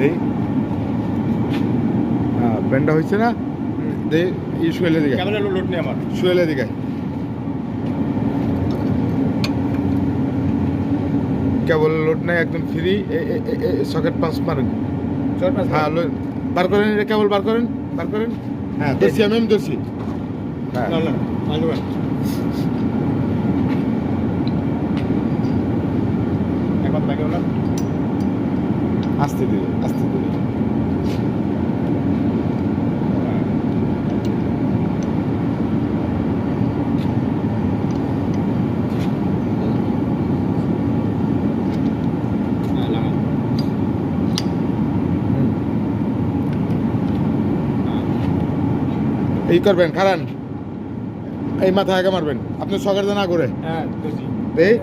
এই হ্যাঁ ব্যান্ডটা হয়েছে না দে ই শুয়েলে দিকে লোড নেই আমার শুয়েলে দিকে কেবল লোড নাই একদম ফ্রি সকেট পাঁচ মারেন হ্যাঁ বার করেন এটা কেবল বার করেন হ্যাঁ দোষী আমি দোষী হ্যাঁ আস্তে দিলে এই করবেন খারান এই মাথা আগে মারবেন আপনি সকেট না করে হ্যাঁ এই